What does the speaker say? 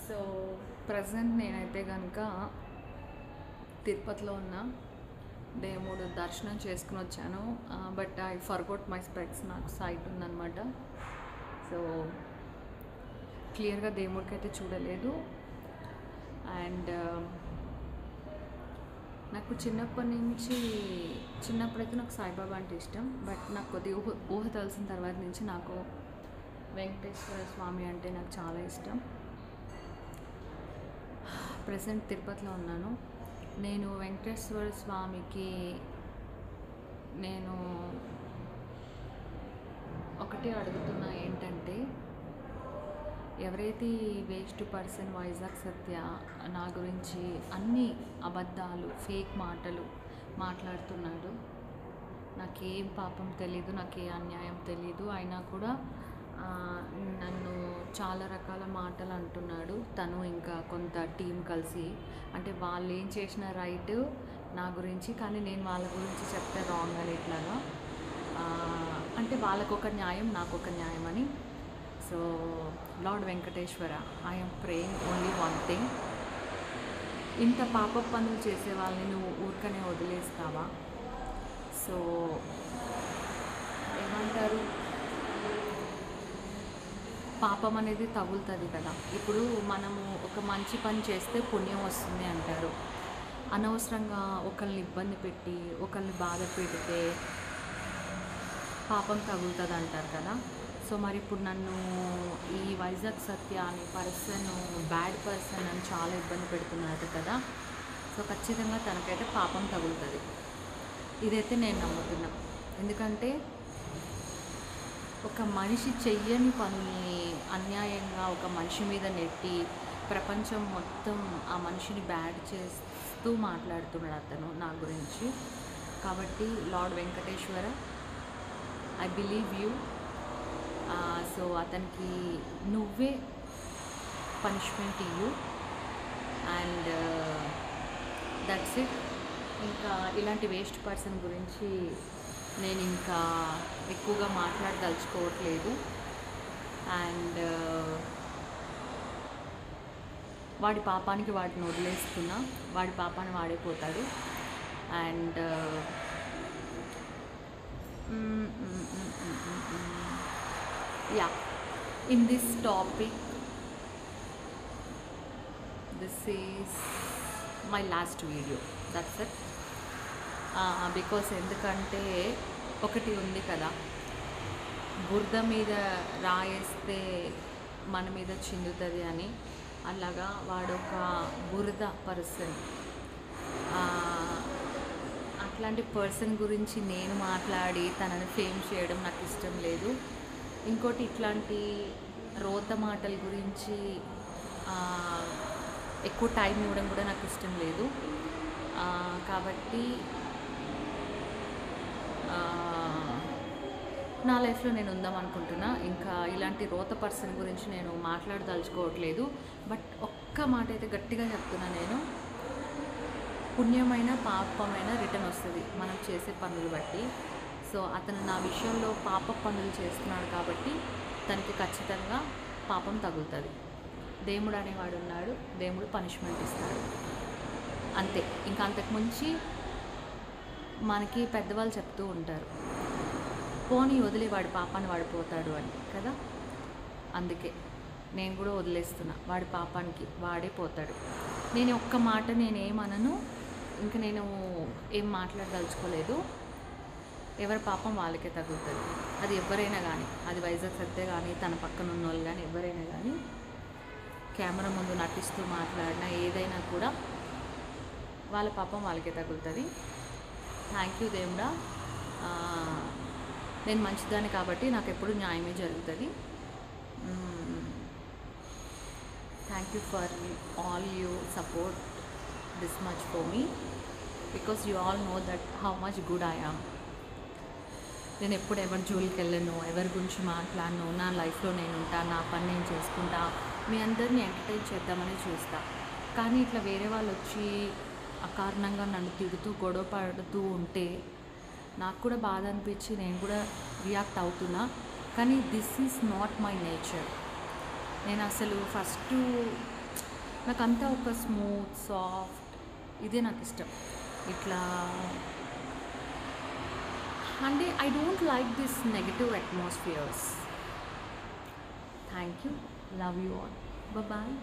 So present నేనైతే కనుక తిరుపతిలో ఉన్న దేవుడు దర్శనం చేసుకుని వచ్చాను. But I forgot my specs, నాకు సైట్ ఉందన్నమాట. సో క్లియర్గా దేవుడికి అయితే చూడలేదు. అండ్ నాకు చిన్నప్పుడైతే నాకు సాయిబాబా అంటే ఇష్టం. బట్ నాకు కొద్దిగా ఊహ తెలిసిన తర్వాత నుంచి నాకు వెంకటేశ్వర స్వామి అంటే నాకు చాలా ఇష్టం. ప్రజెంట్ తిరుపతిలో ఉన్నాను. నేను వెంకటేశ్వర స్వామికి నేను ఒకటే అడుగుతున్నా, ఏంటంటే ఎవరైతే ఈ వేస్ట్ పర్సన్ వైజాగ్ సత్య నా గురించి అన్ని అబద్ధాలు, ఫేక్ మాటలు మాట్లాడుతున్నాడు. నాకేం పాపం తెలీదు, నాకే అన్యాయం తెలీదు, అయినా కూడా నన్ను చాలా రకాల మాటలు అంటున్నాడు. తను ఇంకా కొంత టీం కలిసి, అంటే వాళ్ళు ఏం చేసిన రైట్ నా గురించి, కానీ నేను వాళ్ళ గురించి చెప్తే రాంగ్ అని ఇట్లాగా, అంటే వాళ్ళకొక న్యాయం నాకొక న్యాయం అని. So lord Venkateswara, I'm praying only one thing, ఇంత పాప పనులు చేసే వాళ్ళని నువ్వు ఊరికనే వదిలేస్తావా? సో ఏమంటారు, పాపం అనేది తగులుతుంది కదా. ఇప్పుడు మనము ఒక మంచి పని చేస్తే పుణ్యం వస్తుంది అంటారు. అనవసరంగా ఒకరిని ఇబ్బంది పెట్టి ఒకరిని బాధ పెడితే పాపం తగులుతుంది అంటారు కదా. సో మరి ఇప్పుడు నన్ను ఈ వైజాగ్ సత్య అనే పర్సన్ బ్యాడ్ పర్సన్ అని చాలా ఇబ్బంది పెడుతున్నాడు కదా. సో ఖచ్చితంగా తనకైతే పాపం తగులుతుంది, ఇదైతే నేను నమ్ముతున్నా. ఎందుకంటే ఒక మనిషి చెయ్యని పనుల్ని అన్యాయంగా ఒక మనిషి మీద నెట్టి ప్రపంచం మొత్తం ఆ మనిషిని బ్యాడ్ చేస్తూ మాట్లాడుతున్నాడు అతను నా గురించి. కాబట్టి lord Venkateswara, I believe you. So అతనికి నువ్వే పనిష్మెంట్ ఇయ్యు, అండ్ దట్స్ ఇట్. ఇంకా ఇలాంటి వేస్ట్ పర్సన్ గురించి నేను ఇంకా ఎక్కువగా మాట్లాడదలుచుకోవట్లేదు. అండ్ వాడి పాపానికి వాడిని వదిలేస్తున్నా, వాడి పాపాన్ని వాడిపోతాడు. And yeah, in this topic this is my last video, that's it. Because ఎందుకంటే ఒకటి ఉంది కదా, బురద మీద రాయేస్తే మన మీద చిందుతుంది అని. అలాగా వాడొక బురద పర్సన్. అట్లాంటి పర్సన్ గురించి నేను మాట్లాడి తనని ఫేమ్ చేయడం నాకు ఇష్టం లేదు. ఇంకోటి, ఇట్లాంటి రోత మాటల గురించి ఎక్కువ టైం ఇవ్వడం కూడా నాకు ఇష్టం లేదు. కాబట్టి నా లైఫ్లో నేను ఉందాం అనుకుంటున్నా. ఇంకా ఇలాంటి రోత పర్సన్ గురించి నేను మాట్లాడదలుచుకోవట్లేదు. బట్ ఒక్క మాట అయితే గట్టిగా చెప్తున్నా, నేను పుణ్యమైన పాపమైన రిటర్న్ వస్తుంది మనం చేసే పనులు బట్టి. సో అతను నా విషయంలో పాప పనులు చేస్తున్నాడు కాబట్టి తనకి ఖచ్చితంగా పాపం తగులుతుంది. దేవుడు అనేవాడు ఉన్నాడు, దేవుడు పనిష్మెంట్ ఇస్తాడు, అంతే. ఇంకా అంతకుమించి మనకి పెద్దవాళ్ళు చెప్తూ ఉంటారు, పోనీ వదిలే, వాడి పాపాన్ని వాడిపోతాడు అని కదా. అందుకే నేను కూడా వదిలేస్తున్నా, వాడి పాపానికి వాడే పోతాడు. నేను ఒక్క మాట నేనేమనను, ఇంకా నేను ఏం మాట్లాడదలుచుకోలేదు. ఎవరి పాపం వాళ్ళకే తగులుతుంది, అది ఎవరైనా కానీ, అది వైజాగ్ సత్య కానీ తన పక్కన ఉన్న వాళ్ళు కానీ ఎవరైనా కానీ, కెమెరా ముందు నటిస్తూ మాట్లాడినా ఏదైనా కూడా వాళ్ళ పాపం వాళ్ళకే తగులుతుంది. థ్యాంక్ యూ దేవుడా, నేను మంచిదాన్ని కాబట్టి నాకు ఎప్పుడు న్యాయమే జరుగుతుంది. Thank you for all you support this much for me, because you all know that how much good I am. నేను ఎప్పుడు ఎవరి జోలికి వెళ్ళను, ఎవరి గురించి మాట్లాడను. నా లైఫ్లో నేను ఉంటా, నా పని నేను చేసుకుంటా, మీ అందరినీ ఎంటర్టైన్ చేద్దామని చూస్తా. కానీ ఇట్లా వేరే వాళ్ళు వచ్చి అకారణంగా నన్ను తిడుతూ గొడవ పడుతూ ఉంటే నాకు కూడా బాధ అనిపించి నేను కూడా రియాక్ట్ అవుతున్నా. కానీ this is not my nature. నేను అసలు ఫస్ట్ నాకంతా ఒక స్మూత్ సాఫ్ట్ ఇదే నాకు ఇష్టం. ఇట్లా అంటే I don't like this negative atmospheres. Thank you. Love you all. Bye.